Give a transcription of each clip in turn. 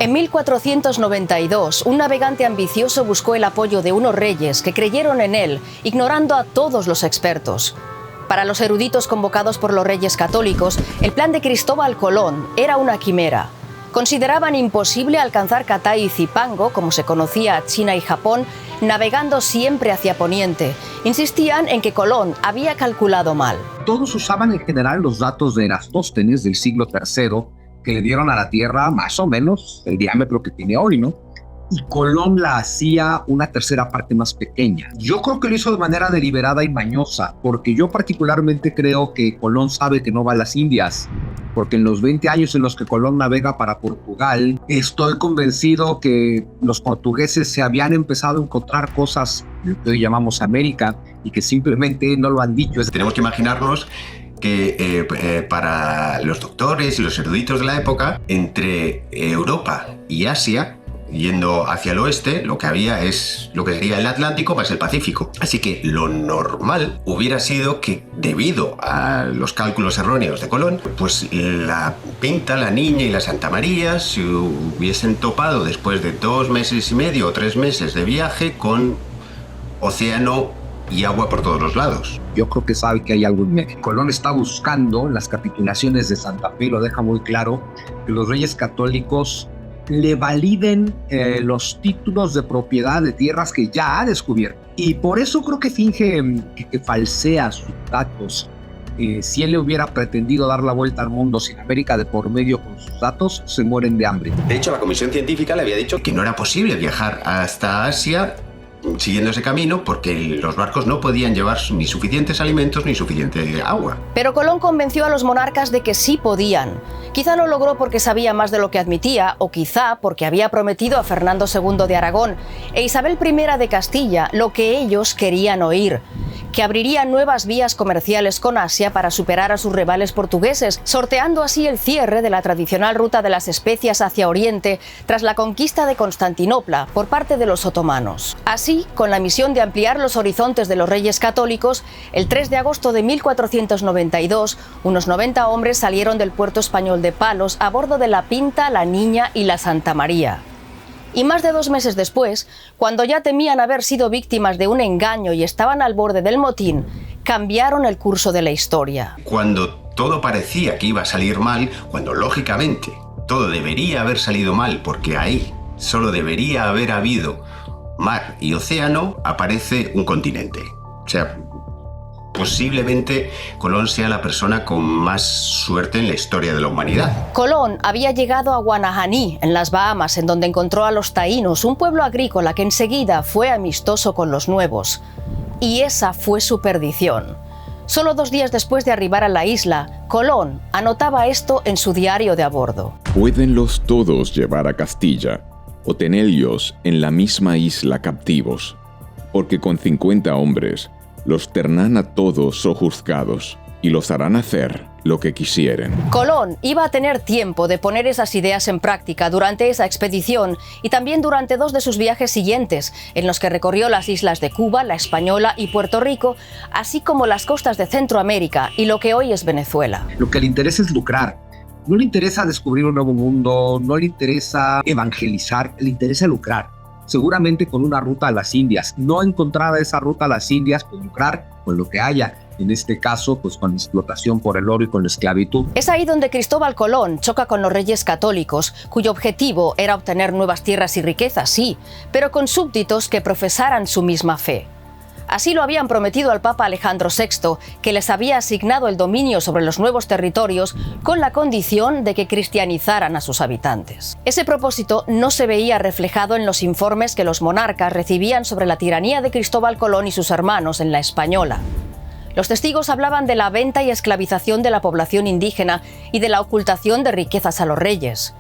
En 1492, un navegante ambicioso buscó el apoyo de unos reyes que creyeron en él, ignorando a todos los expertos. Para los eruditos convocados por los reyes católicos, el plan de Cristóbal Colón era una quimera. Consideraban imposible alcanzar Cathay y Zipango, como se conocía a China y Japón, navegando siempre hacia Poniente. Insistían en que Colón había calculado mal. Todos usaban en general los datos de Eratóstenes del siglo III, que le dieron a la Tierra más o menos el diámetro que tiene hoy, ¿no? Y Colón la hacía una tercera parte más pequeña. Yo creo que lo hizo de manera deliberada y mañosa, porque yo particularmente creo que Colón sabe que no va a las Indias, porque en los 20 años en los que Colón navega para Portugal, estoy convencido que los portugueses se habían empezado a encontrar cosas que hoy llamamos América y que simplemente no lo han dicho. Tenemos que imaginarnos que para los doctores y los eruditos de la época, entre Europa y Asia, yendo hacia el oeste, lo que había es lo que sería el Atlántico más el Pacífico. Así que lo normal hubiera sido que, debido a los cálculos erróneos de Colón, pues la Pinta, la Niña y la Santa María se hubiesen topado después de 2 meses y medio o 3 meses de viaje con océano y agua por todos los lados. Yo creo que sabe que hay algo en medio. Colón está buscando, en las capitulaciones de Santa Fe lo deja muy claro, que los reyes católicos le validen los títulos de propiedad de tierras que ya ha descubierto. Y por eso creo que finge que falsea sus datos. Si él le hubiera pretendido dar la vuelta al mundo sin América de por medio con sus datos, se mueren de hambre. De hecho, la comisión científica le había dicho que no era posible viajar hasta Asia siguiendo ese camino porque los barcos no podían llevar ni suficientes alimentos ni suficiente agua. Pero Colón convenció a los monarcas de que sí podían. Quizá lo logró porque sabía más de lo que admitía, o quizá porque había prometido a Fernando II de Aragón e Isabel I de Castilla lo que ellos querían oír: que abriría nuevas vías comerciales con Asia para superar a sus rivales portugueses, sorteando así el cierre de la tradicional ruta de las especias hacia Oriente tras la conquista de Constantinopla por parte de los otomanos. Así, con la misión de ampliar los horizontes de los reyes católicos, el 3 de agosto de 1492, unos 90 hombres salieron del puerto español de Palos a bordo de la Pinta, la Niña y la Santa María. Y más de 2 meses después, cuando ya temían haber sido víctimas de un engaño y estaban al borde del motín, cambiaron el curso de la historia. Cuando todo parecía que iba a salir mal, cuando lógicamente todo debería haber salido mal porque ahí solo debería haber habido mar y océano, aparece un continente. O sea, posiblemente Colón sea la persona con más suerte en la historia de la humanidad. Colón había llegado a Guanahaní, en las Bahamas, en donde encontró a los taínos, un pueblo agrícola que enseguida fue amistoso con los nuevos. Y esa fue su perdición. Solo 2 días después de arribar a la isla, Colón anotaba esto en su diario de a bordo. «Puédenlos todos llevar a Castilla, o tenellos en la misma isla captivos, porque con 50 hombres los ternán a todos sojuzgados, y los harán hacer lo que quisieren». Colón iba a tener tiempo de poner esas ideas en práctica durante esa expedición y también durante 2 de sus viajes siguientes, en los que recorrió las islas de Cuba, La Española y Puerto Rico, así como las costas de Centroamérica y lo que hoy es Venezuela. Lo que le interesa es lucrar. No le interesa descubrir un nuevo mundo, no le interesa evangelizar, le interesa lucrar. Seguramente con una ruta a las Indias. No encontrada esa ruta a las Indias, pues lucrar con lo que haya. En este caso, pues con la explotación por el oro y con la esclavitud. Es ahí donde Cristóbal Colón choca con los reyes católicos, cuyo objetivo era obtener nuevas tierras y riquezas, sí, pero con súbditos que profesaran su misma fe. Así lo habían prometido al Papa Alejandro VI, que les había asignado el dominio sobre los nuevos territorios con la condición de que cristianizaran a sus habitantes. Ese propósito no se veía reflejado en los informes que los monarcas recibían sobre la tiranía de Cristóbal Colón y sus hermanos en La Española. Los testigos hablaban de la venta y esclavización de la población indígena y de la ocultación de riquezas a los reyes.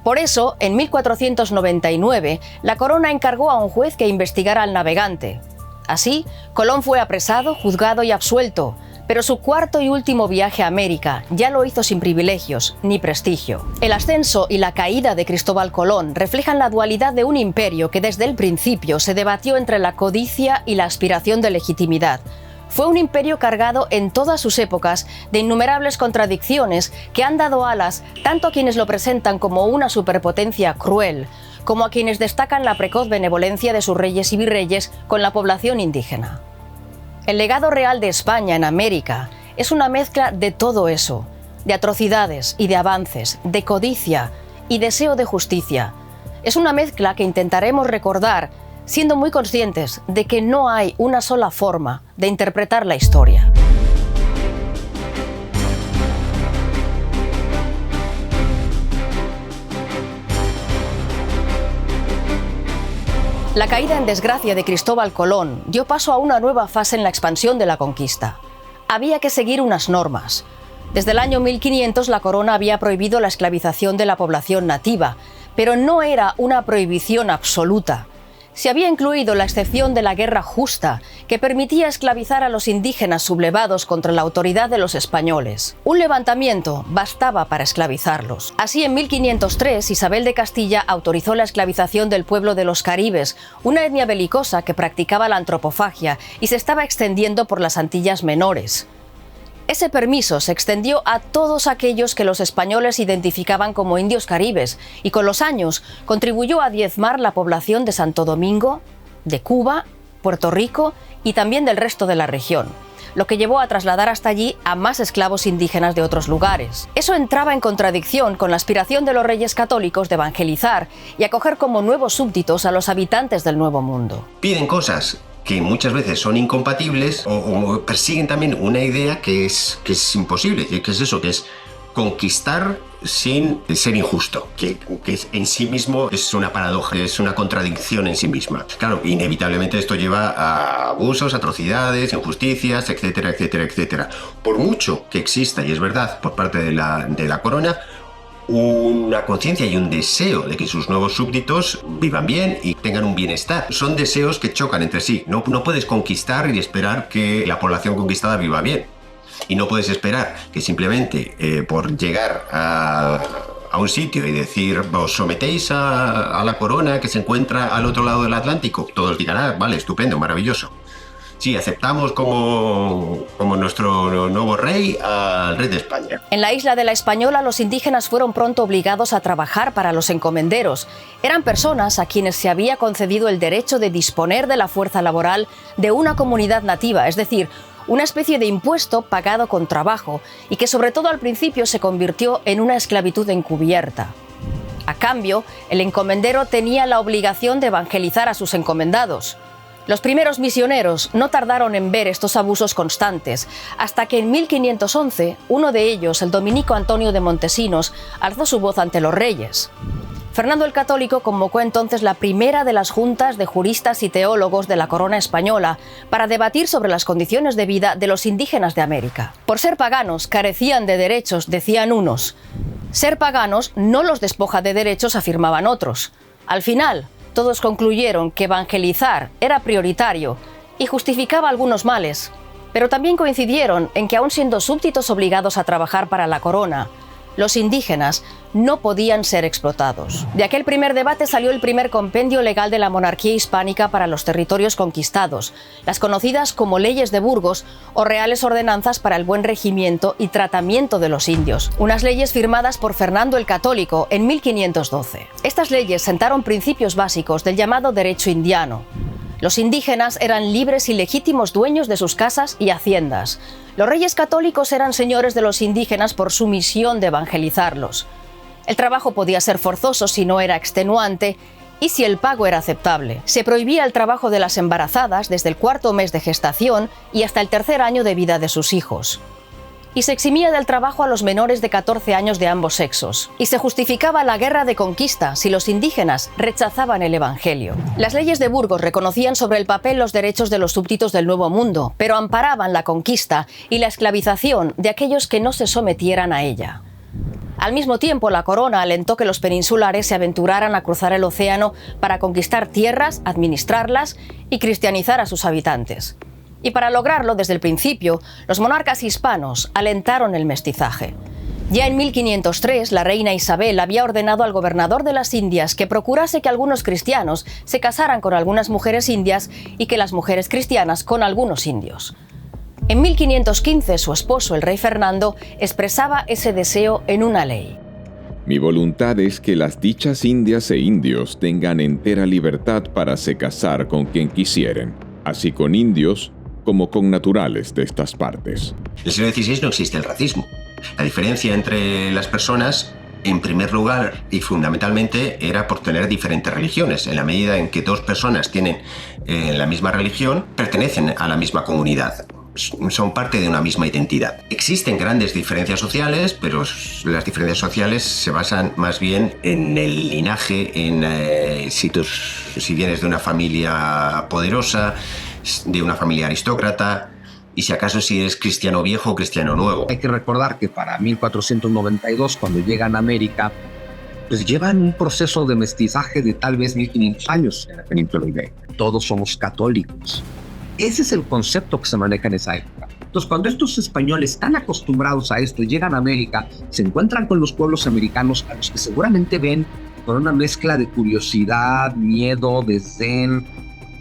Por eso, en 1499, la corona encargó a un juez que investigara al navegante. Así, Colón fue apresado, juzgado y absuelto, pero su cuarto y último viaje a América ya lo hizo sin privilegios ni prestigio. El ascenso y la caída de Cristóbal Colón reflejan la dualidad de un imperio que desde el principio se debatió entre la codicia y la aspiración de legitimidad, Fue un imperio cargado en todas sus épocas de innumerables contradicciones que han dado alas tanto a quienes lo presentan como una superpotencia cruel, como a quienes destacan la precoz benevolencia de sus reyes y virreyes con la población indígena. El legado real de España en América es una mezcla de todo eso, de atrocidades y de avances, de codicia y deseo de justicia. Es una mezcla que intentaremos recordar, siendo muy conscientes de que no hay una sola forma de interpretar la historia. La caída en desgracia de Cristóbal Colón dio paso a una nueva fase en la expansión de la conquista. Había que seguir unas normas. Desde el año 1500 la corona había prohibido la esclavización de la población nativa, pero no era una prohibición absoluta. Se había incluido la excepción de la guerra justa, que permitía esclavizar a los indígenas sublevados contra la autoridad de los españoles. Un levantamiento bastaba para esclavizarlos. Así, en 1503, Isabel de Castilla autorizó la esclavización del pueblo de los caribes, una etnia belicosa que practicaba la antropofagia y se estaba extendiendo por las Antillas Menores. Ese permiso se extendió a todos aquellos que los españoles identificaban como indios caribes y con los años contribuyó a diezmar la población de Santo Domingo, de Cuba, Puerto Rico y también del resto de la región, lo que llevó a trasladar hasta allí a más esclavos indígenas de otros lugares. Eso entraba en contradicción con la aspiración de los reyes católicos de evangelizar y acoger como nuevos súbditos a los habitantes del Nuevo Mundo. Piden cosas que muchas veces son incompatibles o persiguen también una idea que es imposible, que es eso, que es conquistar sin ser injusto, que en sí mismo es una paradoja, es una contradicción en sí misma. Claro, inevitablemente esto lleva a abusos, atrocidades, injusticias, etcétera, etcétera, etcétera. Por mucho que exista, y es verdad, por parte de la corona, una conciencia y un deseo de que sus nuevos súbditos vivan bien y tengan un bienestar. Son deseos que chocan entre sí. No puedes conquistar y esperar que la población conquistada viva bien. Y no puedes esperar que simplemente por llegar a un sitio y decir, os sometéis a la corona que se encuentra al otro lado del Atlántico. Todos digan, ah, vale, estupendo, maravilloso. Sí, aceptamos como nuestro nuevo rey al rey de España. En la isla de la Española, los indígenas fueron pronto obligados a trabajar para los encomenderos. Eran personas a quienes se había concedido el derecho de disponer de la fuerza laboral de una comunidad nativa, es decir, una especie de impuesto pagado con trabajo y que sobre todo al principio se convirtió en una esclavitud encubierta. A cambio, el encomendero tenía la obligación de evangelizar a sus encomendados. Los primeros misioneros no tardaron en ver estos abusos constantes, hasta que en 1511 uno de ellos, el dominico Antonio de Montesinos, alzó su voz ante los reyes. Fernando el Católico convocó entonces la primera de las juntas de juristas y teólogos de la corona española para debatir sobre las condiciones de vida de los indígenas de América. Por ser paganos, carecían de derechos, decían unos. Ser paganos no los despoja de derechos, afirmaban otros. Al final, todos concluyeron que evangelizar era prioritario y justificaba algunos males, pero también coincidieron en que aun siendo súbditos obligados a trabajar para la corona, los indígenas no podían ser explotados. De aquel primer debate salió el primer compendio legal de la monarquía hispánica para los territorios conquistados, las conocidas como leyes de Burgos o reales ordenanzas para el buen regimiento y tratamiento de los indios, unas leyes firmadas por Fernando el Católico en 1512. Estas leyes sentaron principios básicos del llamado derecho indiano. Los indígenas eran libres y legítimos dueños de sus casas y haciendas. Los reyes católicos eran señores de los indígenas por su misión de evangelizarlos. El trabajo podía ser forzoso si no era extenuante y si el pago era aceptable. Se prohibía el trabajo de las embarazadas desde el 4º mes de gestación y hasta el 3er año de vida de sus hijos. Y se eximía del trabajo a los menores de 14 años de ambos sexos. Y se justificaba la guerra de conquista si los indígenas rechazaban el Evangelio. Las leyes de Burgos reconocían sobre el papel los derechos de los súbditos del Nuevo Mundo, pero amparaban la conquista y la esclavización de aquellos que no se sometieran a ella. Al mismo tiempo, la corona alentó que los peninsulares se aventuraran a cruzar el océano para conquistar tierras, administrarlas y cristianizar a sus habitantes. Y para lograrlo, desde el principio, los monarcas hispanos alentaron el mestizaje. Ya en 1503, la reina Isabel había ordenado al gobernador de las Indias que procurase que algunos cristianos se casaran con algunas mujeres indias y que las mujeres cristianas con algunos indios. En 1515, su esposo, el rey Fernando, expresaba ese deseo en una ley. Mi voluntad es que las dichas indias e indios tengan entera libertad para se casar con quien quisieren, así con indios como con naturales de estas partes. En el siglo XVI no existe el racismo. La diferencia entre las personas, en primer lugar y fundamentalmente, era por tener diferentes religiones. En la medida en que dos personas tienen la misma religión, pertenecen a la misma comunidad. Son parte de una misma identidad. Existen grandes diferencias sociales, pero las diferencias sociales se basan más bien en el linaje, en si vienes de una familia poderosa, de una familia aristócrata, y si acaso si eres cristiano viejo o cristiano nuevo. Hay que recordar que para 1492, cuando llegan a América, pues llevan un proceso de mestizaje de tal vez 1500 años en la península ibérica. Todos somos católicos. Ese es el concepto que se maneja en esa época. Entonces, cuando estos españoles están acostumbrados a esto, llegan a América, se encuentran con los pueblos americanos a los que seguramente ven con una mezcla de curiosidad, miedo, desdén,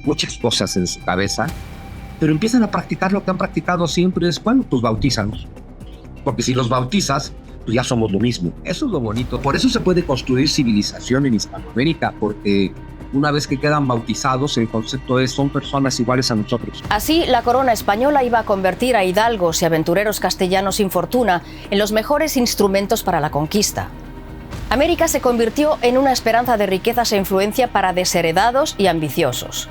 muchas cosas en su cabeza, pero empiezan a practicar lo que han practicado siempre, es, bueno, pues bautízanos. Porque si los bautizas, pues ya somos lo mismo. Eso es lo bonito. Por eso se puede construir civilización en Hispanoamérica, porque una vez que quedan bautizados, el concepto es, son personas iguales a nosotros. Así, la corona española iba a convertir a hidalgos y aventureros castellanos sin fortuna en los mejores instrumentos para la conquista. América se convirtió en una esperanza de riquezas e influencia para desheredados y ambiciosos.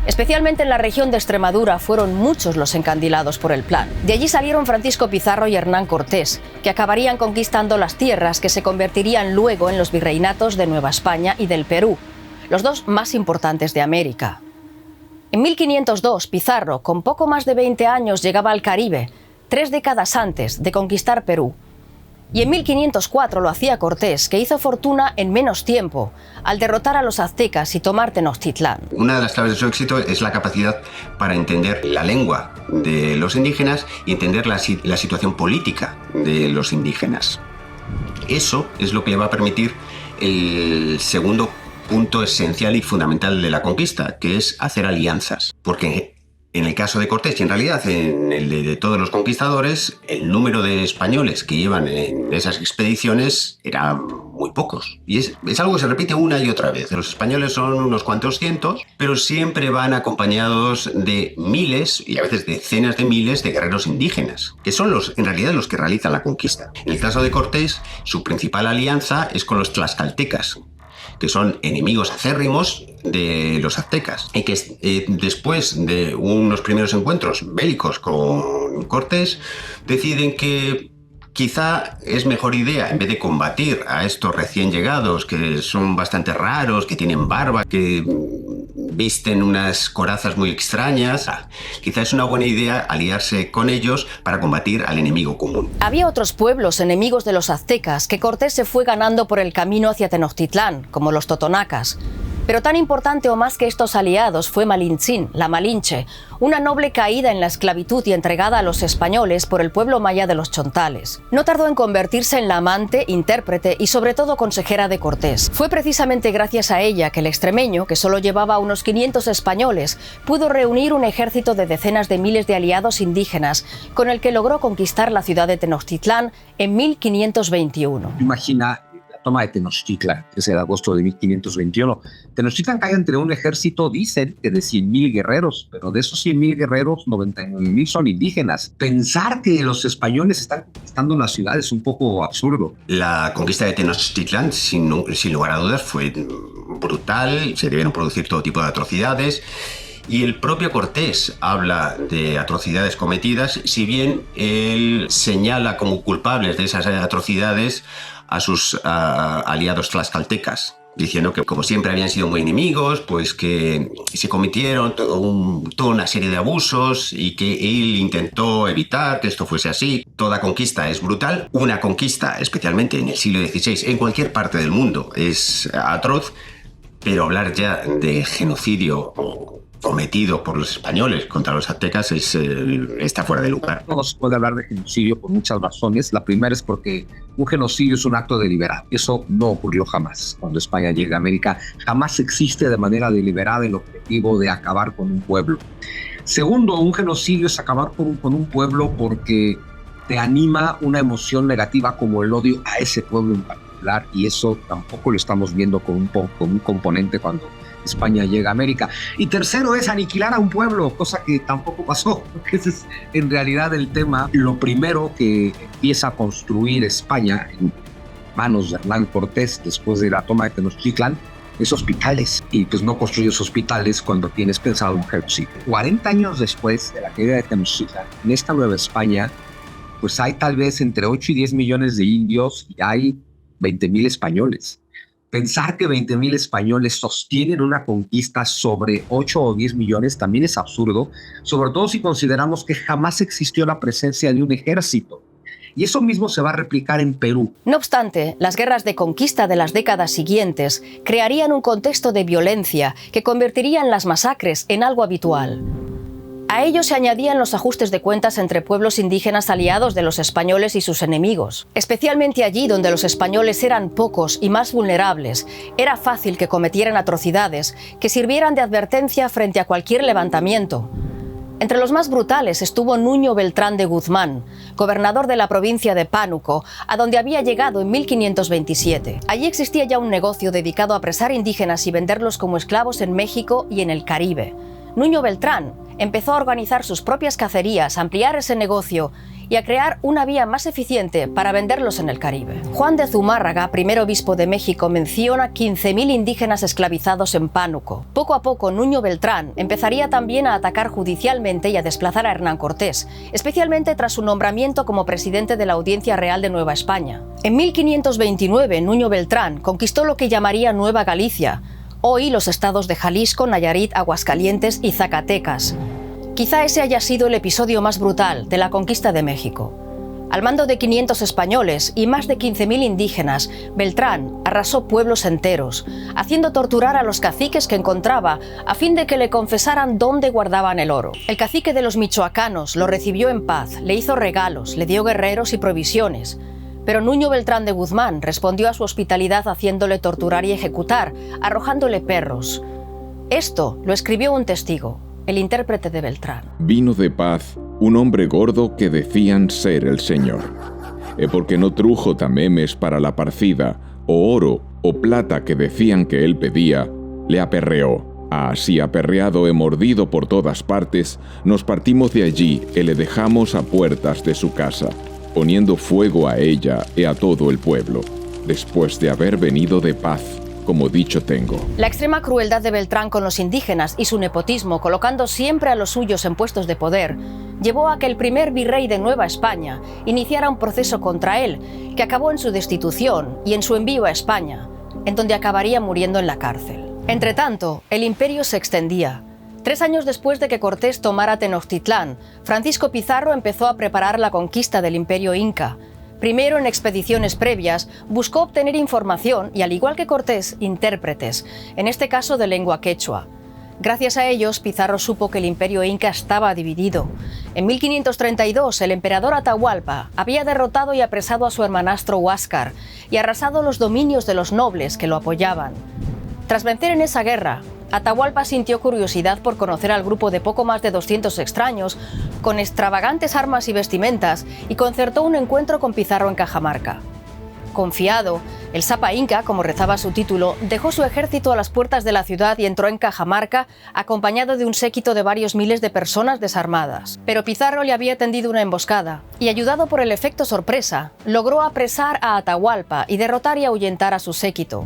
Especialmente en la región de Extremadura fueron muchos los encandilados por el plan. De allí salieron Francisco Pizarro y Hernán Cortés, que acabarían conquistando las tierras que se convertirían luego en los virreinatos de Nueva España y del Perú, los dos más importantes de América. En 1502, Pizarro, con poco más de 20 años, llegaba al Caribe, 3 décadas antes de conquistar Perú. Y en 1504 lo hacía Cortés, que hizo fortuna en menos tiempo, al derrotar a los aztecas y tomar Tenochtitlán. Una de las claves de su éxito es la capacidad para entender la lengua de los indígenas y entender la situación política de los indígenas. Eso es lo que le va a permitir el segundo punto esencial y fundamental de la conquista, que es hacer alianzas. Porque en el caso de Cortés y en realidad en el de todos los conquistadores, el número de españoles que llevan en esas expediciones era muy pocos. Y es algo que se repite una y otra vez. Los españoles son unos cuantos cientos, pero siempre van acompañados de miles y a veces decenas de miles de guerreros indígenas, que son en realidad los que realizan la conquista. En el caso de Cortés, su principal alianza es con los tlaxcaltecas, que son enemigos acérrimos de los aztecas, y que después de unos primeros encuentros bélicos con Cortés, deciden que quizá es mejor idea, en vez de combatir a estos recién llegados, que son bastante raros, que tienen barba, que visten unas corazas muy extrañas, quizá es una buena idea aliarse con ellos para combatir al enemigo común. Había otros pueblos enemigos de los aztecas que Cortés se fue ganando por el camino hacia Tenochtitlán, como los totonacas. Pero tan importante o más que estos aliados fue Malintzin, la Malinche, una noble caída en la esclavitud y entregada a los españoles por el pueblo maya de los chontales. No tardó en convertirse en la amante, intérprete y sobre todo consejera de Cortés. Fue precisamente gracias a ella que el extremeño, que solo llevaba unos 500 españoles, pudo reunir un ejército de decenas de miles de aliados indígenas, con el que logró conquistar la ciudad de Tenochtitlán en 1521. Imagina la toma de Tenochtitlan, que es el agosto de 1521. Tenochtitlan cae entre un ejército, dicen, que de 100,000 guerreros, pero de esos 100,000 guerreros, 99,000 son indígenas. Pensar que los españoles están conquistando la ciudad es un poco absurdo. La conquista de Tenochtitlan, sin lugar a dudas, fue brutal, se debieron producir todo tipo de atrocidades. Y el propio Cortés habla de atrocidades cometidas, si bien él señala como culpables de esas atrocidades a sus aliados tlaxcaltecas, diciendo que como siempre habían sido muy enemigos, pues que se cometieron toda una serie de abusos y que él intentó evitar que esto fuese así. Toda conquista es brutal, una conquista, especialmente en el siglo XVI, en cualquier parte del mundo, es atroz, pero hablar ya de genocidio cometido por los españoles contra los aztecas está fuera de lugar. No se puede hablar de genocidio por muchas razones. La primera es porque un genocidio es un acto deliberado. Eso no ocurrió jamás. Cuando España llega a América, jamás existe de manera deliberada el objetivo de acabar con un pueblo. Segundo, un genocidio es acabar con un pueblo porque te anima una emoción negativa como el odio a ese pueblo en particular, y eso tampoco lo estamos viendo con un componente cuando España llega a América. Y tercero es aniquilar a un pueblo, cosa que tampoco pasó. Ese es en realidad el tema. Lo primero que empieza a construir España en manos de Hernán Cortés después de la toma de Tenochtitlan es hospitales, y pues no construyes hospitales cuando tienes pensado un genocidio. 40 años después de la caída de Tenochtitlan, en esta Nueva España, pues hay tal vez entre 8 y 10 millones de indios y hay 20,000 españoles. Pensar que 20,000 españoles sostienen una conquista sobre 8 o 10 millones también es absurdo, sobre todo si consideramos que jamás existió la presencia de un ejército. Y eso mismo se va a replicar en Perú. No obstante, las guerras de conquista de las décadas siguientes crearían un contexto de violencia que convertirían las masacres en algo habitual. A ello se añadían los ajustes de cuentas entre pueblos indígenas aliados de los españoles y sus enemigos. Especialmente allí donde los españoles eran pocos y más vulnerables, era fácil que cometieran atrocidades que sirvieran de advertencia frente a cualquier levantamiento. Entre los más brutales estuvo Nuño Beltrán de Guzmán, gobernador de la provincia de Pánuco, a donde había llegado en 1527. Allí existía ya un negocio dedicado a apresar indígenas y venderlos como esclavos en México y en el Caribe. Nuño Beltrán empezó a organizar sus propias cacerías, a ampliar ese negocio y a crear una vía más eficiente para venderlos en el Caribe. Juan de Zumárraga, primer obispo de México, menciona 15,000 indígenas esclavizados en Pánuco. Poco a poco, Nuño Beltrán empezaría también a atacar judicialmente y a desplazar a Hernán Cortés, especialmente tras su nombramiento como presidente de la Audiencia Real de Nueva España. En 1529, Nuño Beltrán conquistó lo que llamaría Nueva Galicia, hoy los estados de Jalisco, Nayarit, Aguascalientes y Zacatecas. Quizá ese haya sido el episodio más brutal de la conquista de México. Al mando de 500 españoles y más de 15,000 indígenas, Beltrán arrasó pueblos enteros, haciendo torturar a los caciques que encontraba a fin de que le confesaran dónde guardaban el oro. El cacique de los michoacanos lo recibió en paz, le hizo regalos, le dio guerreros y provisiones. Pero Nuño Beltrán de Guzmán respondió a su hospitalidad haciéndole torturar y ejecutar, arrojándole perros. Esto lo escribió un testigo, el intérprete de Beltrán. Vino de paz un hombre gordo que decían ser el Señor. E porque no trujo tamemes para la parcida, o oro o plata que decían que él pedía, le aperreó. Así aperreado e mordido por todas partes, nos partimos de allí y le dejamos a puertas de su casa, poniendo fuego a ella y a todo el pueblo, después de haber venido de paz, como dicho tengo. La extrema crueldad de Beltrán con los indígenas y su nepotismo, colocando siempre a los suyos en puestos de poder, llevó a que el primer virrey de Nueva España iniciara un proceso contra él, que acabó en su destitución y en su envío a España, en donde acabaría muriendo en la cárcel. Entretanto, el imperio se extendía. 3 años después de que Cortés tomara Tenochtitlán, Francisco Pizarro empezó a preparar la conquista del imperio inca. Primero, en expediciones previas, buscó obtener información y, al igual que Cortés, intérpretes, en este caso de lengua quechua. Gracias a ellos, Pizarro supo que el imperio inca estaba dividido. En 1532, el emperador Atahualpa había derrotado y apresado a su hermanastro Huáscar y arrasado los dominios de los nobles que lo apoyaban. Tras vencer en esa guerra, Atahualpa sintió curiosidad por conocer al grupo de poco más de 200 extraños con extravagantes armas y vestimentas y concertó un encuentro con Pizarro en Cajamarca. Confiado, el Sapa Inca, como rezaba su título, dejó su ejército a las puertas de la ciudad y entró en Cajamarca acompañado de un séquito de varios miles de personas desarmadas. Pero Pizarro le había tendido una emboscada y, ayudado por el efecto sorpresa, logró apresar a Atahualpa y derrotar y ahuyentar a su séquito.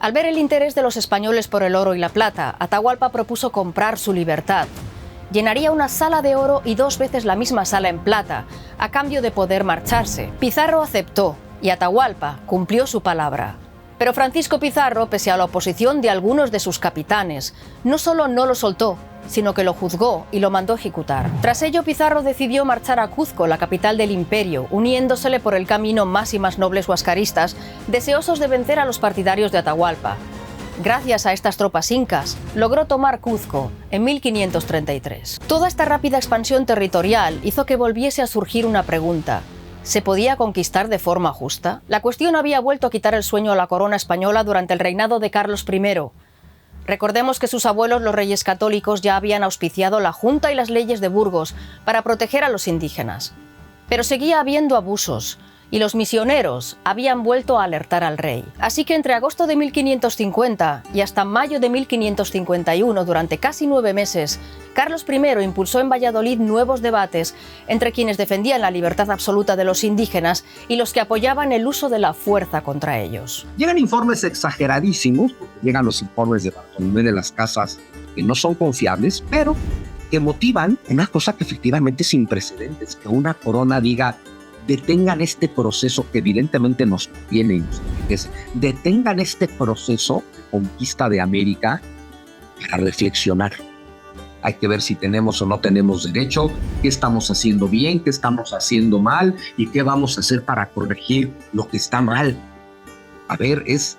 Al ver el interés de los españoles por el oro y la plata, Atahualpa propuso comprar su libertad. Llenaría una sala de oro y 2 veces la misma sala en plata, a cambio de poder marcharse. Pizarro aceptó y Atahualpa cumplió su palabra. Pero Francisco Pizarro, pese a la oposición de algunos de sus capitanes, no solo no lo soltó, sino que lo juzgó y lo mandó ejecutar. Tras ello, Pizarro decidió marchar a Cuzco, la capital del imperio, uniéndosele por el camino más y más nobles huascaristas, deseosos de vencer a los partidarios de Atahualpa. Gracias a estas tropas incas, logró tomar Cuzco en 1533. Toda esta rápida expansión territorial hizo que volviese a surgir una pregunta. ¿Se podía conquistar de forma justa? La cuestión había vuelto a quitar el sueño a la corona española durante el reinado de Carlos I. Recordemos que sus abuelos, los reyes católicos, ya habían auspiciado la Junta y las leyes de Burgos para proteger a los indígenas. Pero seguía habiendo abusos, y los misioneros habían vuelto a alertar al rey. Así que entre agosto de 1550 y hasta mayo de 1551, durante casi 9 meses, Carlos I impulsó en Valladolid nuevos debates entre quienes defendían la libertad absoluta de los indígenas y los que apoyaban el uso de la fuerza contra ellos. Llegan informes exageradísimos, llegan los informes de Bartolomé de las Casas que no son confiables, pero que motivan una cosa que efectivamente es sin precedentes, que una corona diga: detengan este proceso que evidentemente nos conviene y nos enriquece. Detengan este proceso de conquista de América para reflexionar. Hay que ver si tenemos o no tenemos derecho, qué estamos haciendo bien, qué estamos haciendo mal y qué vamos a hacer para corregir lo que está mal. A ver, es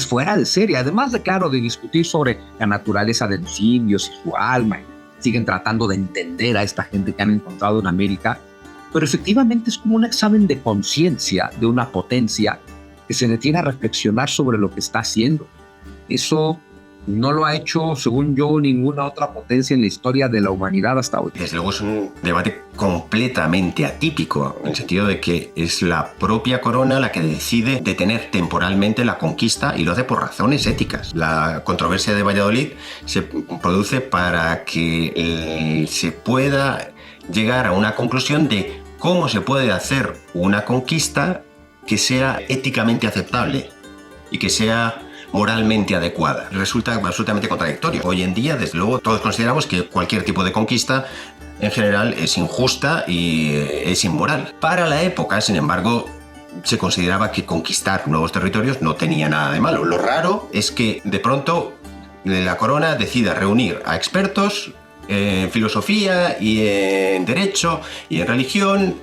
fuera de serie. Además de discutir sobre la naturaleza de los indios y su alma. Siguen tratando de entender a esta gente que han encontrado en América. Pero efectivamente es como un examen de conciencia de una potencia que se detiene a reflexionar sobre lo que está haciendo. Eso no lo ha hecho, según yo, ninguna otra potencia en la historia de la humanidad hasta hoy. Desde luego es un debate completamente atípico, en el sentido de que es la propia corona la que decide detener temporalmente la conquista y lo hace por razones éticas. La controversia de Valladolid se produce para que se pueda llegar a una conclusión de cómo se puede hacer una conquista que sea éticamente aceptable y que sea moralmente adecuada. Resulta absolutamente contradictorio. Hoy en día, desde luego, todos consideramos que cualquier tipo de conquista en general es injusta y es inmoral. Para la época, sin embargo, se consideraba que conquistar nuevos territorios no tenía nada de malo. Lo raro es que de pronto la corona decida reunir a expertos en filosofía y en derecho y en religión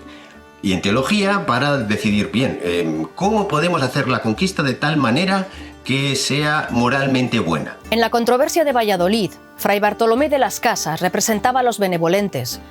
y en teología para decidir bien cómo podemos hacer la conquista de tal manera que sea moralmente buena. En la controversia de Valladolid, Fray Bartolomé de las Casas representaba a los benevolentes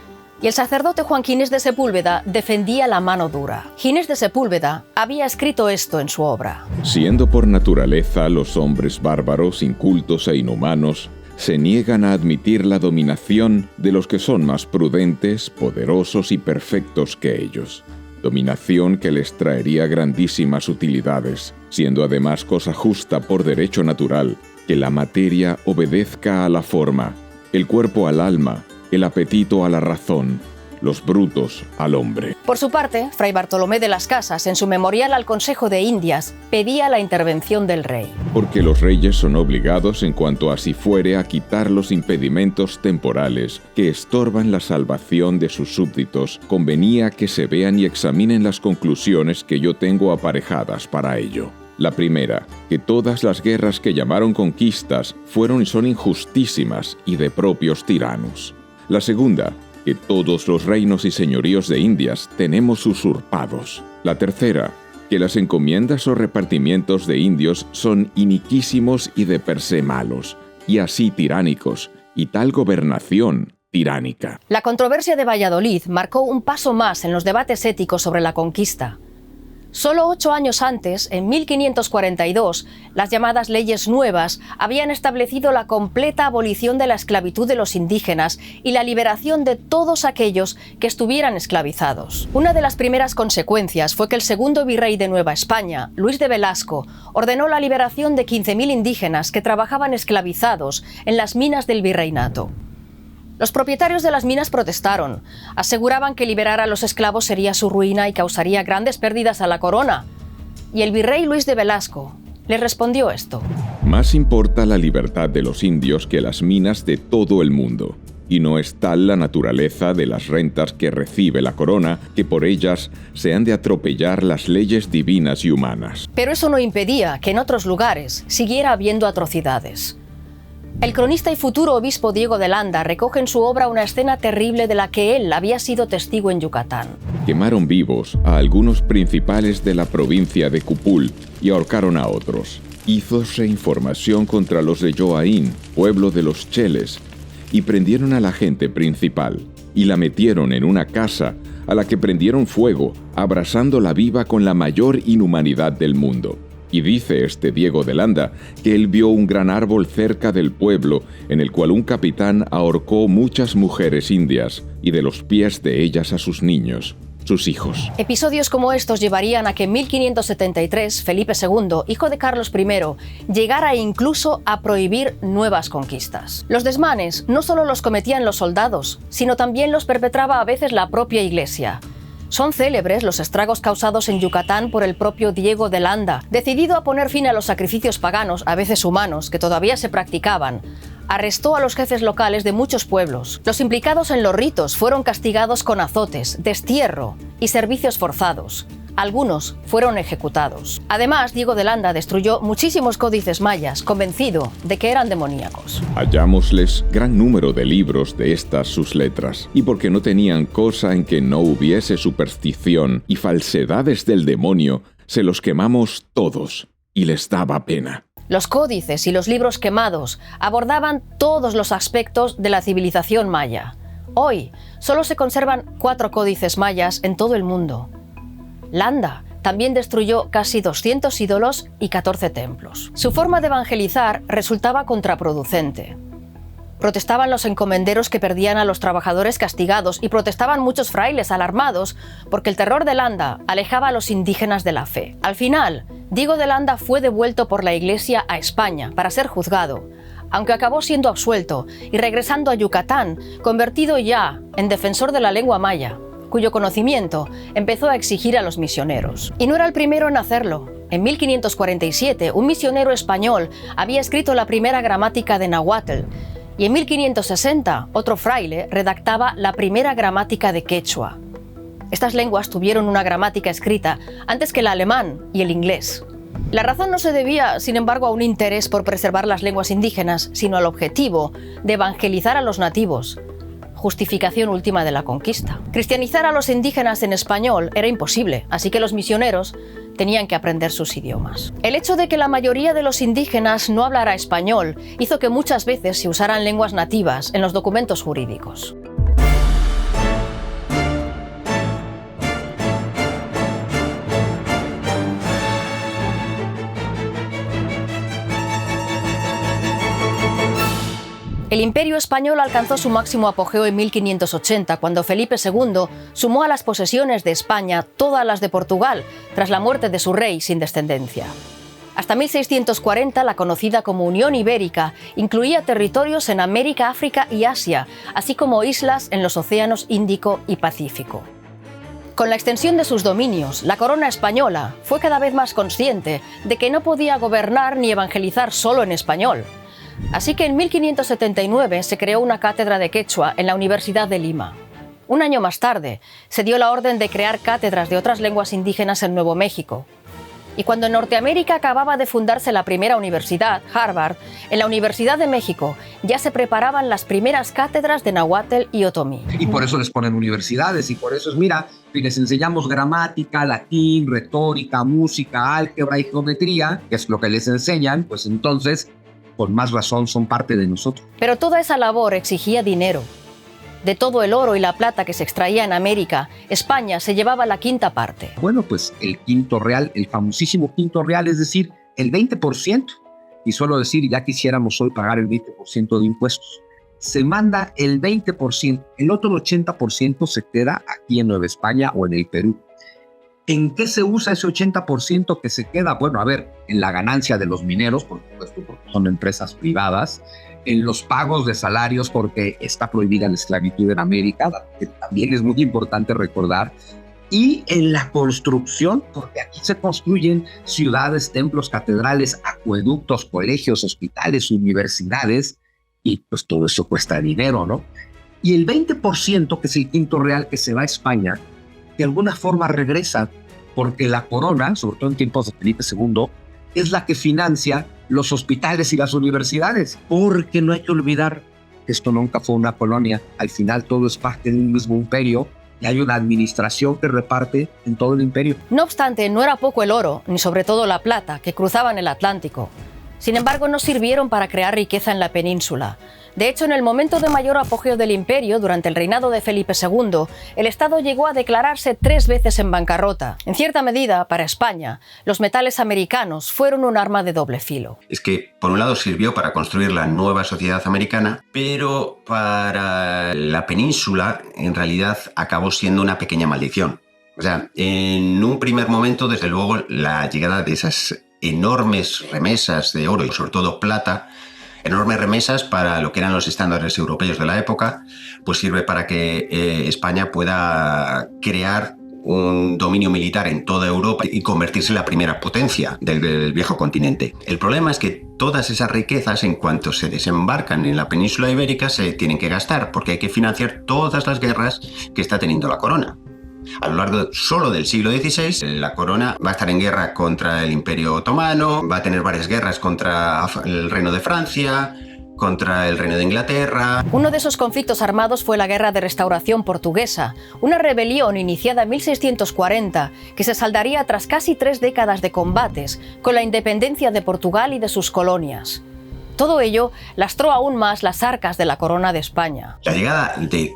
y el sacerdote Juan Ginés de Sepúlveda defendía la mano dura. Ginés de Sepúlveda había escrito esto en su obra: siendo por naturaleza los hombres bárbaros, incultos e inhumanos, se niegan a admitir la dominación de los que son más prudentes, poderosos y perfectos que ellos. Dominación que les traería grandísimas utilidades, siendo además cosa justa por derecho natural que la materia obedezca a la forma, el cuerpo al alma, el apetito a la razón, los brutos al hombre. Por su parte, Fray Bartolomé de las Casas, en su memorial al Consejo de Indias, pedía la intervención del rey. Porque los reyes son obligados, en cuanto así fuere, a quitar los impedimentos temporales que estorban la salvación de sus súbditos, convenía que se vean y examinen las conclusiones que yo tengo aparejadas para ello. La primera, que todas las guerras que llamaron conquistas fueron y son injustísimas y de propios tiranos. La segunda, que todos los reinos y señoríos de Indias tenemos usurpados. La tercera, que las encomiendas o repartimientos de indios son iniquísimos y de per se malos, y así tiránicos, y tal gobernación tiránica. La controversia de Valladolid marcó un paso más en los debates éticos sobre la conquista. Solo 8 años antes, en 1542, las llamadas leyes nuevas habían establecido la completa abolición de la esclavitud de los indígenas y la liberación de todos aquellos que estuvieran esclavizados. Una de las primeras consecuencias fue que el segundo virrey de Nueva España, Luis de Velasco, ordenó la liberación de 15.000 indígenas que trabajaban esclavizados en las minas del virreinato. Los propietarios de las minas protestaron. Aseguraban que liberar a los esclavos sería su ruina y causaría grandes pérdidas a la corona. Y el virrey Luis de Velasco les respondió esto: más importa la libertad de los indios que las minas de todo el mundo. Y no es tal la naturaleza de las rentas que recibe la corona que por ellas se han de atropellar las leyes divinas y humanas. Pero eso no impedía que en otros lugares siguiera habiendo atrocidades. El cronista y futuro obispo Diego de Landa recoge en su obra una escena terrible de la que él había sido testigo en Yucatán. Quemaron vivos a algunos principales de la provincia de Cupul y ahorcaron a otros. Hízose información contra los de Yoaín, pueblo de los Cheles, y prendieron a la gente principal, y la metieron en una casa a la que prendieron fuego, abrasándola viva con la mayor inhumanidad del mundo. Y dice este Diego de Landa que él vio un gran árbol cerca del pueblo en el cual un capitán ahorcó muchas mujeres indias y de los pies de ellas a sus niños, sus hijos. Episodios como estos llevarían a que en 1573 Felipe II, hijo de Carlos I, llegara incluso a prohibir nuevas conquistas. Los desmanes no solo los cometían los soldados, sino también los perpetraba a veces la propia Iglesia. Son célebres los estragos causados en Yucatán por el propio Diego de Landa, decidido a poner fin a los sacrificios paganos, a veces humanos, que todavía se practicaban. Arrestó a los jefes locales de muchos pueblos. Los implicados en los ritos fueron castigados con azotes, destierro y servicios forzados. Algunos fueron ejecutados. Además, Diego de Landa destruyó muchísimos códices mayas, convencido de que eran demoníacos. Hallámosles gran número de libros de estas sus letras, y porque no tenían cosa en que no hubiese superstición y falsedades del demonio, se los quemamos todos, y les daba pena. Los códices y los libros quemados abordaban todos los aspectos de la civilización maya. Hoy, solo se conservan 4 códices mayas en todo el mundo. Landa también destruyó casi 200 ídolos y 14 templos. Su forma de evangelizar resultaba contraproducente. Protestaban los encomenderos que perdían a los trabajadores castigados y protestaban muchos frailes alarmados porque el terror de Landa alejaba a los indígenas de la fe. Al final, Diego de Landa fue devuelto por la Iglesia a España para ser juzgado, aunque acabó siendo absuelto y regresando a Yucatán, convertido ya en defensor de la lengua maya, cuyo conocimiento empezó a exigir a los misioneros. Y no era el primero en hacerlo. En 1547, un misionero español había escrito la primera gramática de Nahuatl, y en 1560, otro fraile redactaba la primera gramática de quechua. Estas lenguas tuvieron una gramática escrita antes que el alemán y el inglés. La razón no se debía, sin embargo, a un interés por preservar las lenguas indígenas, sino al objetivo de evangelizar a los nativos, justificación última de la conquista. Cristianizar a los indígenas en español era imposible, así que los misioneros tenían que aprender sus idiomas. El hecho de que la mayoría de los indígenas no hablara español hizo que muchas veces se usaran lenguas nativas en los documentos jurídicos. El Imperio español alcanzó su máximo apogeo en 1580, cuando Felipe II sumó a las posesiones de España todas las de Portugal, tras la muerte de su rey sin descendencia. Hasta 1640, la conocida como Unión Ibérica incluía territorios en América, África y Asia, así como islas en los océanos Índico y Pacífico. Con la extensión de sus dominios, la corona española fue cada vez más consciente de que no podía gobernar ni evangelizar solo en español. Así que en 1579 se creó una cátedra de quechua en la Universidad de Lima. Un año más tarde, se dio la orden de crear cátedras de otras lenguas indígenas en Nuevo México. Y cuando en Norteamérica acababa de fundarse la primera universidad, Harvard, en la Universidad de México ya se preparaban las primeras cátedras de Nahuatl y Otomí. Y por eso les ponen universidades, y por eso es, mira, si les enseñamos gramática, latín, retórica, música, álgebra y geometría, que es lo que les enseñan, pues entonces, con más razón, son parte de nosotros. Pero toda esa labor exigía dinero. De todo el oro y la plata que se extraía en América, España se llevaba la quinta parte. Bueno, pues el quinto real, el famosísimo quinto real, es decir, el 20%. Y suelo decir, ya quisiéramos hoy pagar el 20% de impuestos. Se manda el 20%, el otro 80% se queda aquí en Nueva España o en el Perú. ¿En qué se usa ese 80% que se queda? Bueno, a ver, en la ganancia de los mineros, por supuesto, porque son empresas privadas, en los pagos de salarios, porque está prohibida la esclavitud en América, que también es muy importante recordar, y en la construcción, porque aquí se construyen ciudades, templos, catedrales, acueductos, colegios, hospitales, universidades, y pues todo eso cuesta dinero, ¿no? Y el 20%, que es el quinto real que se va a España, de alguna forma regresa, porque la corona, sobre todo en tiempos de Felipe II, es la que financia los hospitales y las universidades, porque no hay que olvidar que esto nunca fue una colonia, al final todo es parte de un mismo imperio y hay una administración que reparte en todo el imperio. No obstante, no era poco el oro, ni sobre todo la plata, que cruzaban el Atlántico. Sin embargo, no sirvieron para crear riqueza en la península. De hecho, en el momento de mayor apogeo del imperio, durante el reinado de Felipe II, el Estado llegó a declararse 3 veces en bancarrota. En cierta medida, para España, los metales americanos fueron un arma de doble filo. Es que, por un lado, sirvió para construir la nueva sociedad americana, pero para la península, en realidad, acabó siendo una pequeña maldición. O sea, en un primer momento, desde luego, la llegada de esas enormes remesas de oro y sobre todo plata, enormes remesas para lo que eran los estándares europeos de la época, pues sirve para que España pueda crear un dominio militar en toda Europa y convertirse en la primera potencia del viejo continente. El problema es que todas esas riquezas, en cuanto se desembarcan en la península ibérica, se tienen que gastar, porque hay que financiar todas las guerras que está teniendo la corona. A lo largo solo del siglo XVI, la corona va a estar en guerra contra el Imperio Otomano, va a tener varias guerras contra el Reino de Francia, contra el Reino de Inglaterra. Uno de esos conflictos armados fue la Guerra de Restauración Portuguesa, una rebelión iniciada en 1640 que se saldaría tras casi 3 décadas de combates con la independencia de Portugal y de sus colonias. Todo ello lastró aún más las arcas de la corona de España. La llegada de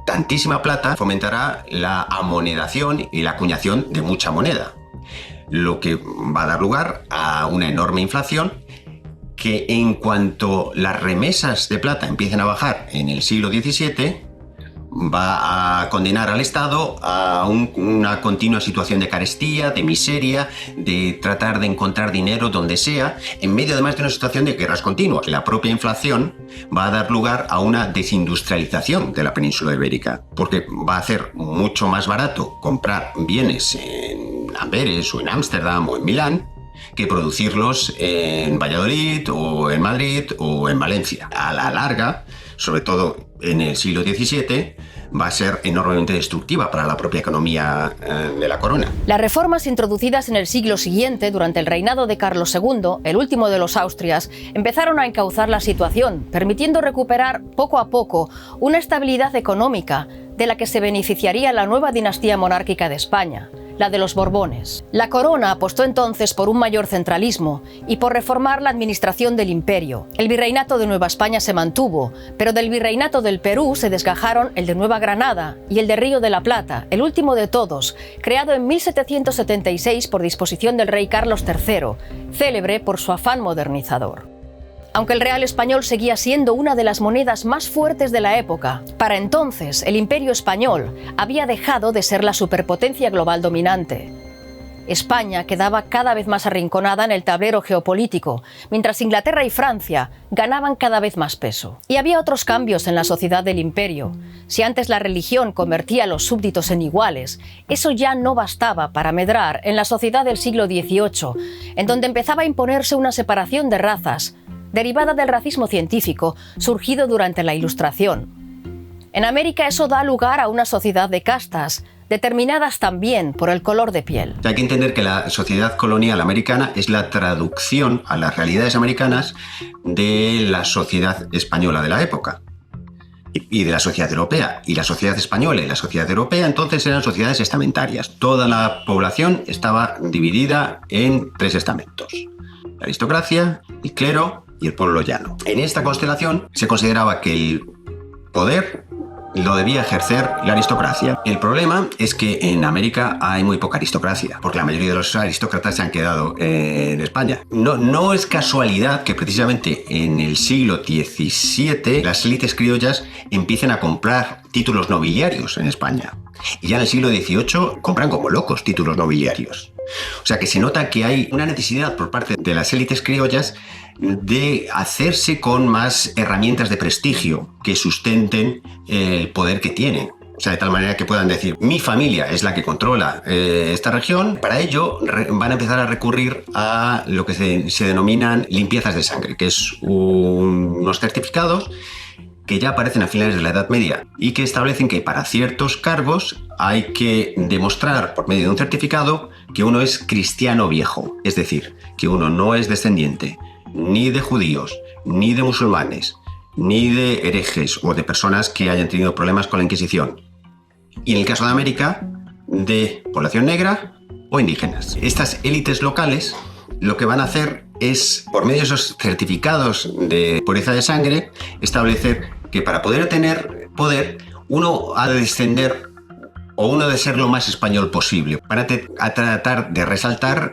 tantísima plata fomentará la amonedación y la acuñación de mucha moneda, lo que va a dar lugar a una enorme inflación que, en cuanto las remesas de plata empiecen a bajar en el siglo XVII, va a condenar al Estado a una continua situación de carestía, de miseria, de tratar de encontrar dinero donde sea, en medio además de una situación de guerras continuas. La propia inflación va a dar lugar a una desindustrialización de la península ibérica, porque va a hacer mucho más barato comprar bienes en Amberes o en Ámsterdam o en Milán que producirlos en Valladolid o en Madrid o en Valencia. A la larga, sobre todo en el siglo XVII, va a ser enormemente destructiva para la propia economía de la corona. Las reformas introducidas en el siglo siguiente, durante el reinado de Carlos II, el último de los Austrias, empezaron a encauzar la situación, permitiendo recuperar poco a poco una estabilidad económica de la que se beneficiaría la nueva dinastía monárquica de España, la de los Borbones. La corona apostó entonces por un mayor centralismo y por reformar la administración del imperio. El virreinato de Nueva España se mantuvo, pero del virreinato del Perú se desgajaron el de Nueva Granada y el de Río de la Plata, el último de todos, creado en 1776 por disposición del rey Carlos III, célebre por su afán modernizador. Aunque el real español seguía siendo una de las monedas más fuertes de la época, para entonces el Imperio español había dejado de ser la superpotencia global dominante. España quedaba cada vez más arrinconada en el tablero geopolítico, mientras Inglaterra y Francia ganaban cada vez más peso. Y había otros cambios en la sociedad del imperio. Si antes la religión convertía a los súbditos en iguales, eso ya no bastaba para medrar en la sociedad del siglo XVIII, en donde empezaba a imponerse una separación de razas, derivada del racismo científico surgido durante la Ilustración. En América eso da lugar a una sociedad de castas, determinadas también por el color de piel. Hay que entender que la sociedad colonial americana es la traducción a las realidades americanas de la sociedad española de la época y de la sociedad europea. Y la sociedad española y la sociedad europea entonces eran sociedades estamentarias. Toda la población estaba dividida en 3 estamentos: la aristocracia, el clero y el pueblo llano. En esta constelación se consideraba que el poder lo debía ejercer la aristocracia. El problema es que en América hay muy poca aristocracia, porque la mayoría de los aristócratas se han quedado en España. No es casualidad que precisamente en el siglo XVII las élites criollas empiecen a comprar títulos nobiliarios en España. Y ya en el siglo XVIII compran como locos títulos nobiliarios. O sea que se nota que hay una necesidad por parte de las élites criollas de hacerse con más herramientas de prestigio que sustenten el poder que tienen. O sea, de tal manera que puedan decir: mi familia es la que controla esta región. Para ello van a empezar a recurrir a lo que se denominan limpiezas de sangre, que es unos certificados que ya aparecen a finales de la Edad Media y que establecen que para ciertos cargos hay que demostrar por medio de un certificado que uno es cristiano viejo, es decir, que uno no es descendiente ni de judíos, ni de musulmanes, ni de herejes o de personas que hayan tenido problemas con la Inquisición. Y en el caso de América, de población negra o indígenas. Estas élites locales lo que van a hacer es, por medio de esos certificados de pureza de sangre, establecer que para poder tener poder, uno ha de descender o uno de ser lo más español posible, para tratar de resaltar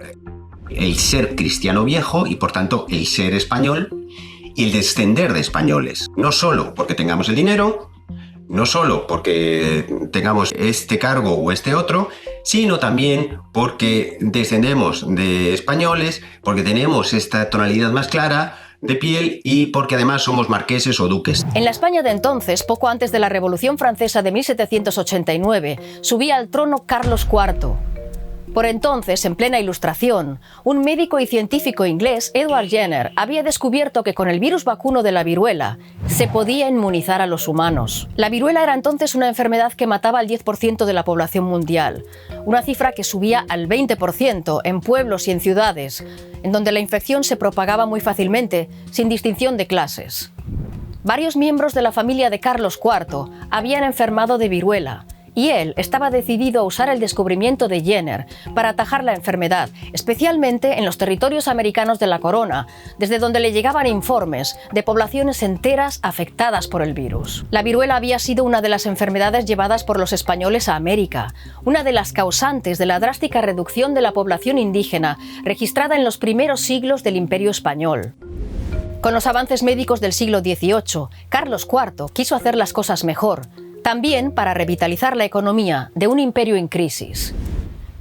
el ser cristiano viejo y, por tanto, el ser español y el descender de españoles. No solo porque tengamos el dinero, no solo porque tengamos este cargo o este otro, sino también porque descendemos de españoles, porque tenemos esta tonalidad más clara de piel y porque además somos marqueses o duques. En la España de entonces, poco antes de la Revolución Francesa de 1789, subía al trono Carlos IV. Por entonces, en plena Ilustración, un médico y científico inglés, Edward Jenner, había descubierto que con el virus vacuno de la viruela se podía inmunizar a los humanos. La viruela era entonces una enfermedad que mataba al 10% de la población mundial, una cifra que subía al 20% en pueblos y en ciudades, en donde la infección se propagaba muy fácilmente, sin distinción de clases. Varios miembros de la familia de Carlos IV habían enfermado de viruela, y él estaba decidido a usar el descubrimiento de Jenner para atajar la enfermedad, especialmente en los territorios americanos de la corona, desde donde le llegaban informes de poblaciones enteras afectadas por el virus. La viruela había sido una de las enfermedades llevadas por los españoles a América, una de las causantes de la drástica reducción de la población indígena registrada en los primeros siglos del Imperio Español. Con los avances médicos del siglo XVIII, Carlos IV quiso hacer las cosas mejor, también para revitalizar la economía de un imperio en crisis.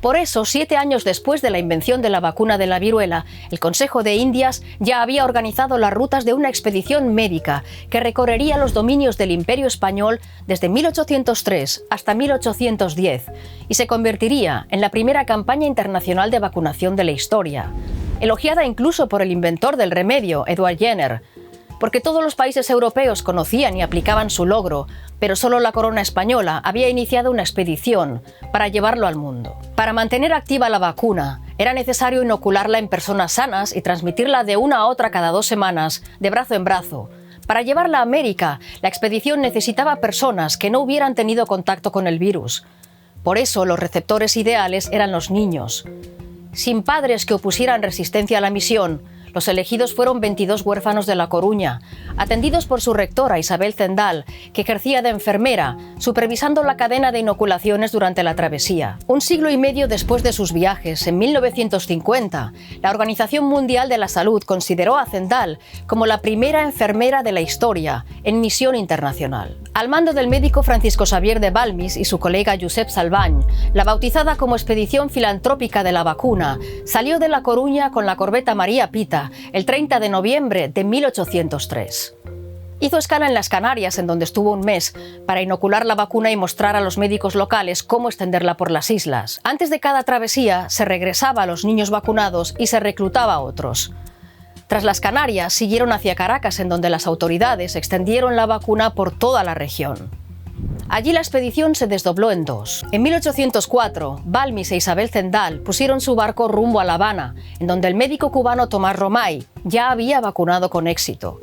Por eso, 7 años después de la invención de la vacuna de la viruela, el Consejo de Indias ya había organizado las rutas de una expedición médica que recorrería los dominios del Imperio Español desde 1803 hasta 1810 y se convertiría en la primera campaña internacional de vacunación de la historia, elogiada incluso por el inventor del remedio, Edward Jenner, porque todos los países europeos conocían y aplicaban su logro, pero solo la corona española había iniciado una expedición para llevarlo al mundo. Para mantener activa la vacuna, era necesario inocularla en personas sanas y transmitirla de una a otra cada 2 semanas, de brazo en brazo. Para llevarla a América, la expedición necesitaba personas que no hubieran tenido contacto con el virus. Por eso, los receptores ideales eran los niños. Sin padres que opusieran resistencia a la misión, los elegidos fueron 22 huérfanos de La Coruña, atendidos por su rectora Isabel Zendal, que ejercía de enfermera, supervisando la cadena de inoculaciones durante la travesía. Un siglo y medio después de sus viajes, en 1950, la Organización Mundial de la Salud consideró a Zendal como la primera enfermera de la historia en misión internacional. Al mando del médico Francisco Xavier de Balmis y su colega Josep Salvany, la bautizada como Expedición Filantrópica de la Vacuna salió de La Coruña con la corbeta María Pita el 30 de noviembre de 1803. Hizo escala en las Canarias, en donde estuvo un mes, para inocular la vacuna y mostrar a los médicos locales cómo extenderla por las islas. Antes de cada travesía, se regresaba a los niños vacunados y se reclutaba a otros. Tras las Canarias, siguieron hacia Caracas, en donde las autoridades extendieron la vacuna por toda la región. Allí la expedición se desdobló en 2. En 1804, Balmis e Isabel Zendal pusieron su barco rumbo a La Habana, en donde el médico cubano Tomás Romay ya había vacunado con éxito.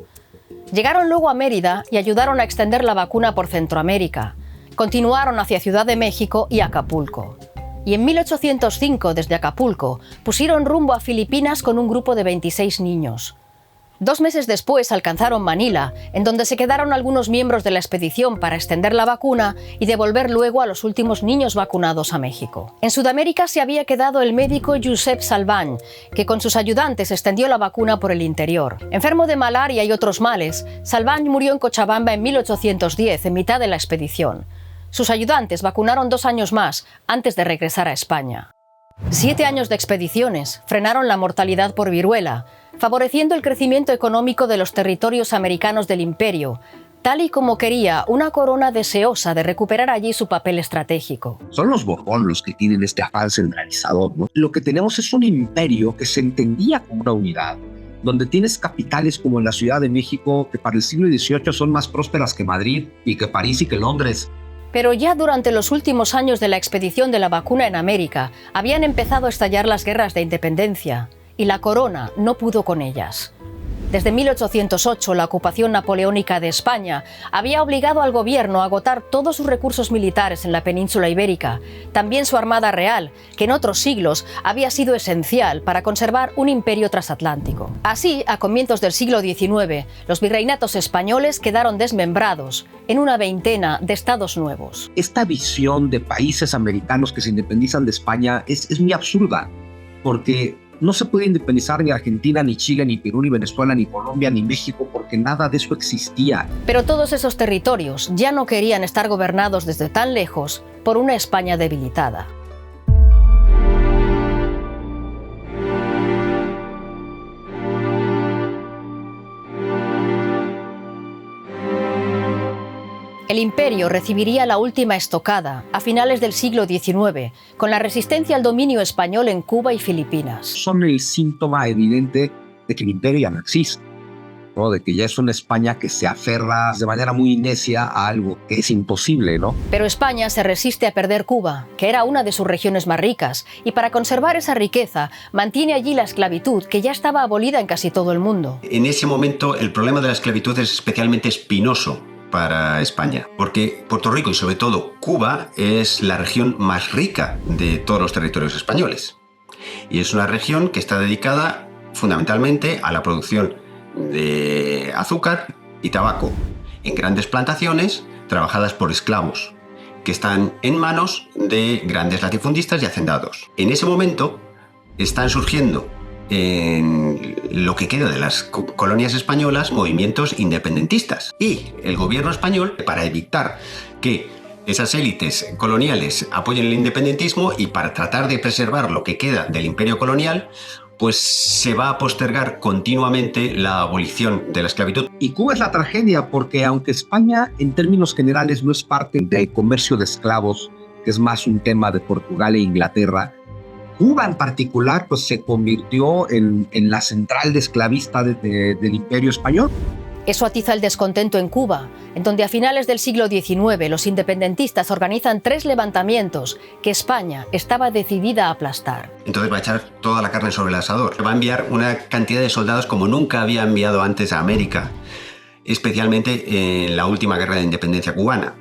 Llegaron luego a Mérida y ayudaron a extender la vacuna por Centroamérica. Continuaron hacia Ciudad de México y Acapulco. Y en 1805, desde Acapulco, pusieron rumbo a Filipinas con un grupo de 26 niños. 2 meses después alcanzaron Manila, en donde se quedaron algunos miembros de la expedición para extender la vacuna y devolver luego a los últimos niños vacunados a México. En Sudamérica se había quedado el médico Josep Salvany, que con sus ayudantes extendió la vacuna por el interior. Enfermo de malaria y otros males, Salvany murió en Cochabamba en 1810, en mitad de la expedición. Sus ayudantes vacunaron 2 años más antes de regresar a España. 7 años de expediciones frenaron la mortalidad por viruela, favoreciendo el crecimiento económico de los territorios americanos del imperio, tal y como quería una corona deseosa de recuperar allí su papel estratégico. Son los Borbón los que tienen este afán centralizador, ¿no? Lo que tenemos es un imperio que se entendía como una unidad, donde tienes capitales como en la Ciudad de México, que para el siglo XVIII son más prósperas que Madrid y que París y que Londres. Pero ya durante los últimos años de la expedición de la vacuna en América, habían empezado a estallar las guerras de independencia, y la corona no pudo con ellas. Desde 1808, la ocupación napoleónica de España había obligado al gobierno a agotar todos sus recursos militares en la península ibérica, también su armada real, que en otros siglos había sido esencial para conservar un imperio transatlántico. Así, a comienzos del siglo XIX, los virreinatos españoles quedaron desmembrados en una veintena de estados nuevos. Esta visión de países americanos que se independizan de España es muy absurda, porque no se puede independizar ni Argentina, ni Chile, ni Perú, ni Venezuela, ni Colombia, ni México, porque nada de eso existía. Pero todos esos territorios ya no querían estar gobernados desde tan lejos por una España debilitada. El imperio recibiría la última estocada a finales del siglo XIX, con la resistencia al dominio español en Cuba y Filipinas. Son el síntoma evidente de que el imperio ya no existe, ¿no? De que ya es una España que se aferra de manera muy necia a algo que es imposible, ¿no? Pero España se resiste a perder Cuba, que era una de sus regiones más ricas, y para conservar esa riqueza mantiene allí la esclavitud, que ya estaba abolida en casi todo el mundo. En ese momento el problema de la esclavitud es especialmente espinoso para España, porque Puerto Rico y sobre todo Cuba es la región más rica de todos los territorios españoles. Y es una región que está dedicada fundamentalmente a la producción de azúcar y tabaco, en grandes plantaciones trabajadas por esclavos, que están en manos de grandes latifundistas y hacendados. En ese momento están surgiendo en lo que queda de las colonias españolas movimientos independentistas, y el gobierno español, para evitar que esas élites coloniales apoyen el independentismo y para tratar de preservar lo que queda del imperio colonial, pues se va a postergar continuamente la abolición de la esclavitud. Y Cuba es la tragedia, porque aunque España en términos generales no es parte del comercio de esclavos, que es más un tema de Portugal e Inglaterra, Cuba en particular pues se convirtió en la central de esclavista del imperio español. Eso atiza el descontento en Cuba, en donde a finales del siglo XIX los independentistas organizan 3 levantamientos que España estaba decidida a aplastar. Entonces va a echar toda la carne sobre el asador. Va a enviar una cantidad de soldados como nunca había enviado antes a América, especialmente en la última guerra de independencia cubana,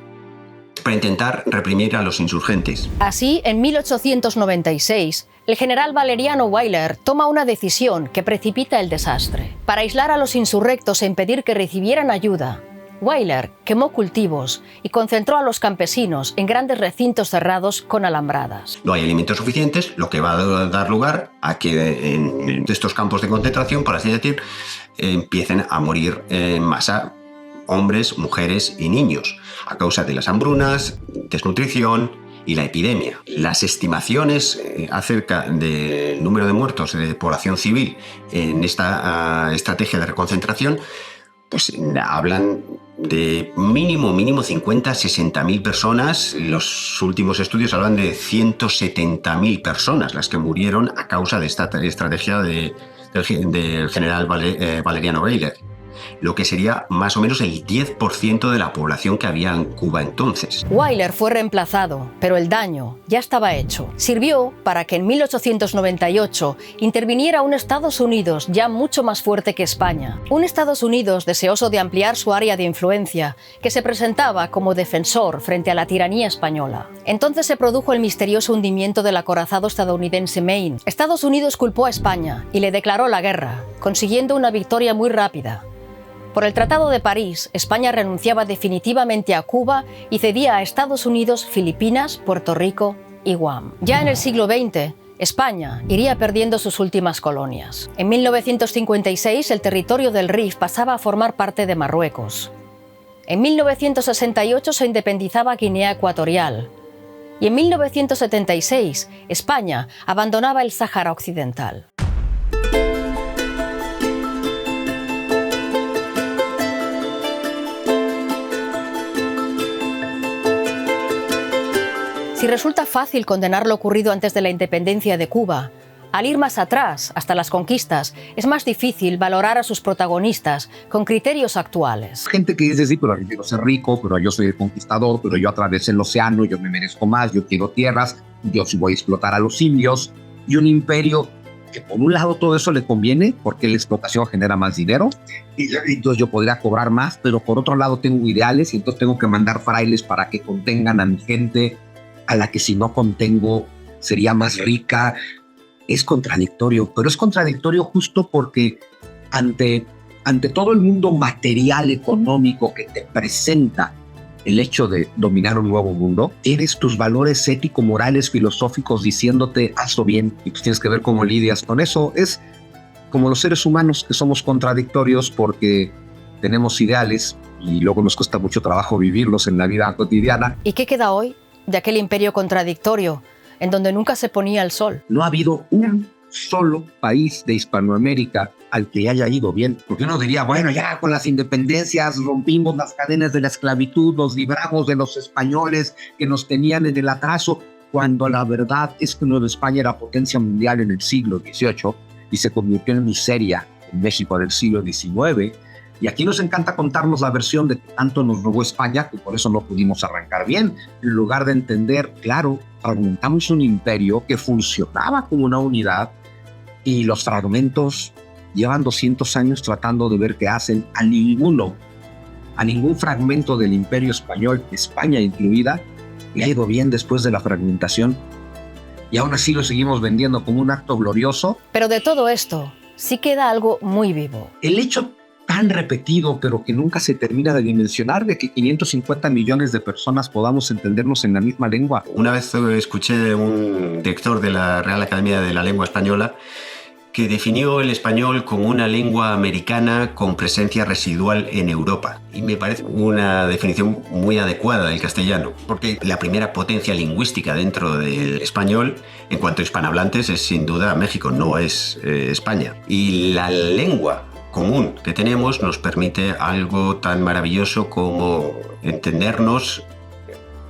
para intentar reprimir a los insurgentes. Así, en 1896, el general Valeriano Weyler toma una decisión que precipita el desastre. Para aislar a los insurrectos e impedir que recibieran ayuda, Weyler quemó cultivos y concentró a los campesinos en grandes recintos cerrados con alambradas. No hay alimentos suficientes, lo que va a dar lugar a que en estos campos de concentración, por así decir, empiecen a morir en masa hombres, mujeres y niños, a causa de las hambrunas, desnutrición y la epidemia. Las estimaciones acerca del número de muertos de población civil en esta estrategia de reconcentración pues hablan de mínimo 50-60.000 personas. Los últimos estudios hablan de 170.000 personas las que murieron a causa de esta estrategia del general Valeriano Weyler, lo que sería más o menos el 10% de la población que había en Cuba entonces. Weyler fue reemplazado, pero el daño ya estaba hecho. Sirvió para que en 1898 interviniera un Estados Unidos ya mucho más fuerte que España. Un Estados Unidos deseoso de ampliar su área de influencia, que se presentaba como defensor frente a la tiranía española. Entonces se produjo el misterioso hundimiento del acorazado estadounidense Maine. Estados Unidos culpó a España y le declaró la guerra, consiguiendo una victoria muy rápida. Por el Tratado de París, España renunciaba definitivamente a Cuba y cedía a Estados Unidos Filipinas, Puerto Rico y Guam. Ya en el siglo XX, España iría perdiendo sus últimas colonias. En 1956, el territorio del Rif pasaba a formar parte de Marruecos. En 1968 se independizaba Guinea Ecuatorial. Y en 1976, España abandonaba el Sáhara Occidental. Si resulta fácil condenar lo ocurrido antes de la independencia de Cuba, al ir más atrás, hasta las conquistas, es más difícil valorar a sus protagonistas con criterios actuales. Gente que dice, sí, pero yo quiero ser rico, pero yo soy el conquistador, pero yo atravesé el océano, yo me merezco más, yo quiero tierras, yo sí voy a explotar a los indios. Y un imperio que por un lado todo eso le conviene porque la explotación genera más dinero y entonces yo podría cobrar más, pero por otro lado tengo ideales y entonces tengo que mandar frailes para que contengan a mi gente, a la que si no contengo sería más rica. Es contradictorio, pero es contradictorio justo porque ante todo el mundo material económico que te presenta el hecho de dominar un nuevo mundo, tienes tus valores ético-morales, filosóficos diciéndote hazlo bien y pues tienes que ver cómo lidias con eso. Es como los seres humanos que somos contradictorios porque tenemos ideales y luego nos cuesta mucho trabajo vivirlos en la vida cotidiana. ¿Y qué queda hoy de aquel imperio contradictorio en donde nunca se ponía el sol? No ha habido un solo país de Hispanoamérica al que haya ido bien. Porque uno diría, bueno, ya con las independencias rompimos las cadenas de la esclavitud, nos libramos de los españoles que nos tenían en el atraso, cuando la verdad es que Nueva España era potencia mundial en el siglo XVIII y se convirtió en miseria en México del siglo XIX. Y aquí nos encanta contarnos la versión de que tanto nos robó España que por eso no pudimos arrancar bien, en lugar de entender, claro, fragmentamos un imperio que funcionaba como una unidad y los fragmentos llevan 200 años tratando de ver qué hacen. A ningún fragmento del imperio español, España incluida, le ha ido bien después de la fragmentación y aún así lo seguimos vendiendo como un acto glorioso. Pero de todo esto sí queda algo muy vivo. El hecho tan repetido, pero que nunca se termina de dimensionar, de que 550 millones de personas podamos entendernos en la misma lengua. Una vez escuché un director de la Real Academia de la Lengua Española que definió el español como una lengua americana con presencia residual en Europa. Y me parece una definición muy adecuada del castellano, porque la primera potencia lingüística dentro del español, en cuanto a hispanohablantes, es sin duda México, no es España. Y la lengua común que tenemos nos permite algo tan maravilloso como entendernos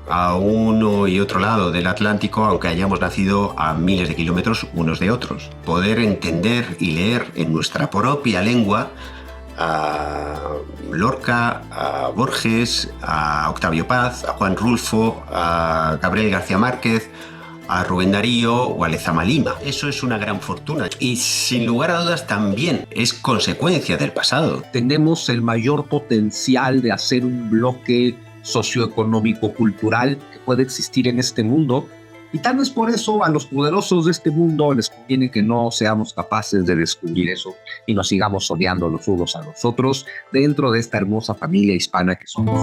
a uno y otro lado del Atlántico, aunque hayamos nacido a miles de kilómetros unos de otros. Poder entender y leer en nuestra propia lengua a Lorca, a Borges, a Octavio Paz, a Juan Rulfo, a Gabriel García Márquez, a Rubén Darío o a Lezama Lima. Eso es una gran fortuna y sin lugar a dudas también es consecuencia del pasado. Tenemos el mayor potencial de hacer un bloque socioeconómico-cultural que puede existir en este mundo y tal vez por eso a los poderosos de este mundo les conviene que no seamos capaces de descubrir eso y nos sigamos odiando los unos a los otros dentro de esta hermosa familia hispana que somos.